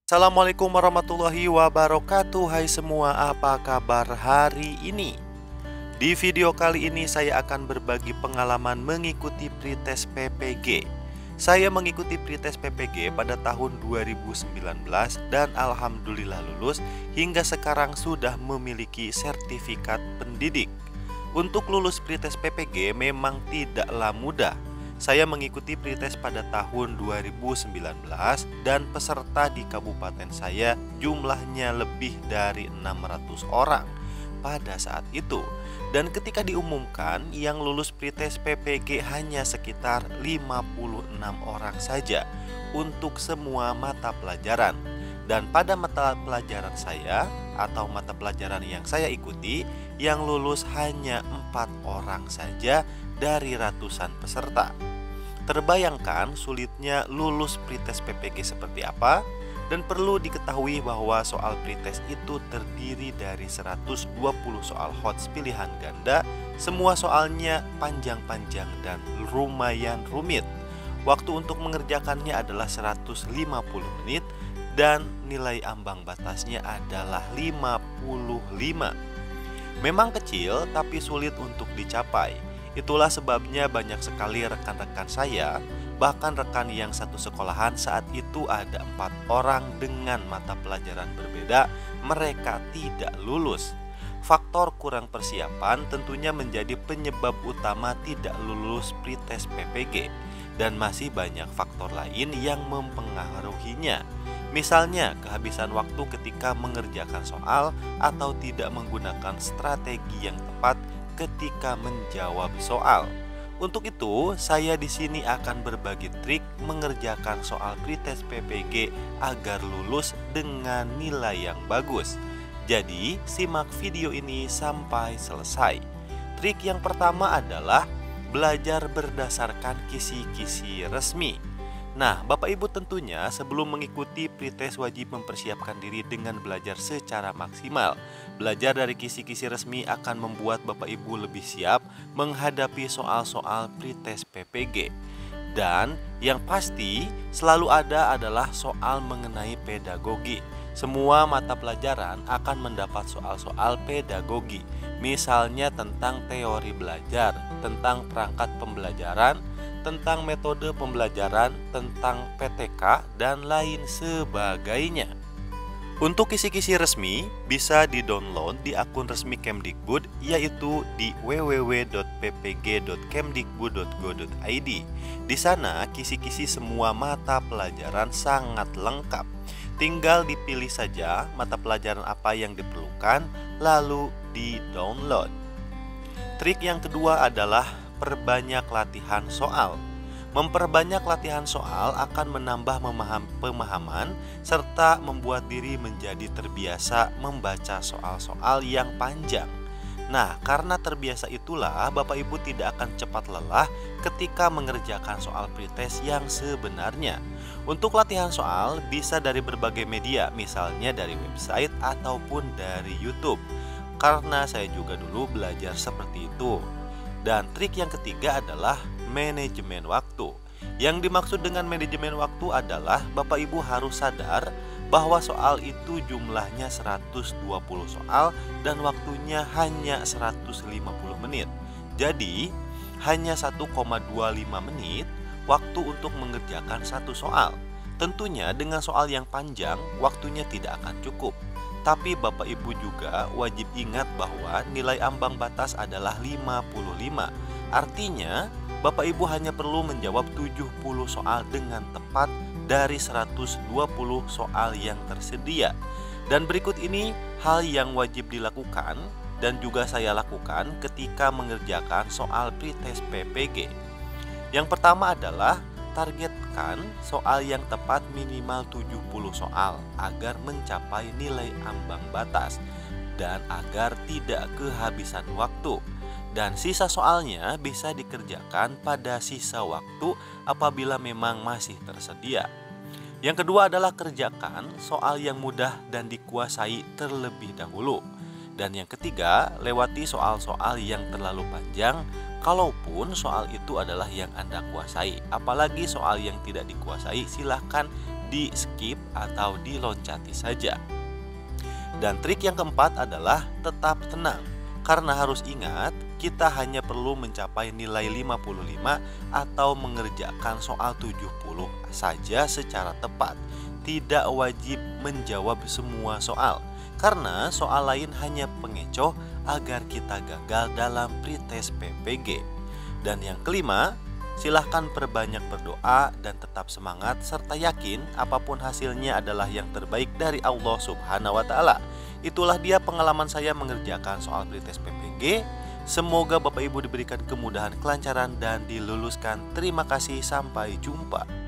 Assalamualaikum warahmatullahi wabarakatuh. Hai semua, apa kabar hari ini? Di video kali ini saya akan berbagi pengalaman mengikuti pretest PPG. Saya mengikuti pretest PPG pada tahun 2019 dan alhamdulillah lulus. Hingga sekarang sudah memiliki sertifikat pendidik. Untuk lulus pretest PPG memang tidaklah mudah. Saya mengikuti pretest pada tahun 2019 dan peserta di kabupaten saya jumlahnya lebih dari 600 orang pada saat itu. Dan ketika diumumkan yang lulus pretest PPG hanya sekitar 56 orang saja untuk semua mata pelajaran. Dan pada mata pelajaran saya atau mata pelajaran yang saya ikuti, yang lulus hanya 4 orang saja dari ratusan peserta. Terbayangkan sulitnya lulus pretest PPG seperti apa? Dan perlu diketahui bahwa soal pretest itu terdiri dari 120 soal HOTS pilihan ganda. Semua soalnya panjang-panjang dan lumayan rumit. Waktu untuk mengerjakannya adalah 150 menit dan nilai ambang batasnya adalah 55. Memang kecil tapi sulit untuk dicapai. Itulah sebabnya banyak sekali rekan-rekan saya, bahkan rekan yang satu sekolahan saat itu ada 4 orang dengan mata pelajaran berbeda, mereka tidak lulus. Faktor kurang persiapan tentunya menjadi penyebab utama tidak lulus pretest PPG. Dan masih banyak faktor lain yang mempengaruhinya. Misalnya kehabisan waktu ketika mengerjakan soal atau tidak menggunakan strategi yang tepat ketika menjawab soal. Untuk itu, saya di sini akan berbagi trik mengerjakan soal pretest PPG agar lulus dengan nilai yang bagus. Jadi, simak video ini sampai selesai. Trik yang pertama adalah belajar berdasarkan kisi-kisi resmi. Nah, Bapak Ibu tentunya sebelum mengikuti pretest wajib mempersiapkan diri dengan belajar secara maksimal. Belajar dari kisi-kisi resmi akan membuat Bapak Ibu lebih siap menghadapi soal-soal pretest PPG. Dan yang pasti selalu ada adalah soal mengenai pedagogi. Semua mata pelajaran akan mendapat soal-soal pedagogi. Misalnya tentang teori belajar, tentang perangkat pembelajaran, tentang metode pembelajaran, tentang PTK, dan lain sebagainya. Untuk kisi-kisi resmi bisa di-download di akun resmi Kemdikbud, yaitu di www.ppg.kemdikbud.go.id. Di sana kisi-kisi semua mata pelajaran sangat lengkap. Tinggal dipilih saja mata pelajaran apa yang diperlukan, lalu di-download. Trik yang kedua adalah perbanyak latihan soal. Memperbanyak latihan soal akan menambah pemahaman serta membuat diri menjadi terbiasa membaca soal-soal yang panjang. Nah, karena terbiasa itulah Bapak Ibu tidak akan cepat lelah ketika mengerjakan soal pretest yang sebenarnya. Untuk latihan soal bisa dari berbagai media, misalnya dari website ataupun dari YouTube. Karena saya juga dulu belajar seperti itu. Dan trik yang ketiga adalah manajemen waktu. Yang dimaksud dengan manajemen waktu adalah Bapak Ibu harus sadar bahwa soal itu jumlahnya 120 soal dan waktunya hanya 150 menit. Jadi, hanya 1,25 menit waktu untuk mengerjakan satu soal. Tentunya dengan soal yang panjang, waktunya tidak akan cukup. Tapi Bapak Ibu juga wajib ingat bahwa nilai ambang batas adalah 55. Artinya, Bapak Ibu hanya perlu menjawab 70 soal dengan tepat dari 120 soal yang tersedia. Dan berikut ini hal yang wajib dilakukan dan juga saya lakukan ketika mengerjakan soal pretest PPG. Yang pertama adalah targetkan soal yang tepat minimal 70 soal agar mencapai nilai ambang batas dan agar tidak kehabisan waktu. Dan sisa soalnya bisa dikerjakan pada sisa waktu apabila memang masih tersedia. Yang kedua adalah kerjakan soal yang mudah dan dikuasai terlebih dahulu. Dan yang ketiga, lewati soal-soal yang terlalu panjang kalaupun soal itu adalah yang Anda kuasai. Apalagi soal yang tidak dikuasai, silahkan di skip atau diloncati saja. Dan trik yang keempat adalah tetap tenang. Karena harus ingat, kita hanya perlu mencapai nilai 55 atau mengerjakan soal 70 saja secara tepat. Tidak wajib menjawab semua soal, karena soal lain hanya pengecoh agar kita gagal dalam pretest PPG. Dan yang kelima, silahkan perbanyak berdoa dan tetap semangat serta yakin apapun hasilnya adalah yang terbaik dari Allah Subhanahu wa Ta'ala. Itulah dia pengalaman saya mengerjakan soal pretest PPG. Semoga Bapak Ibu diberikan kemudahan, kelancaran, dan diluluskan. Terima kasih, sampai jumpa.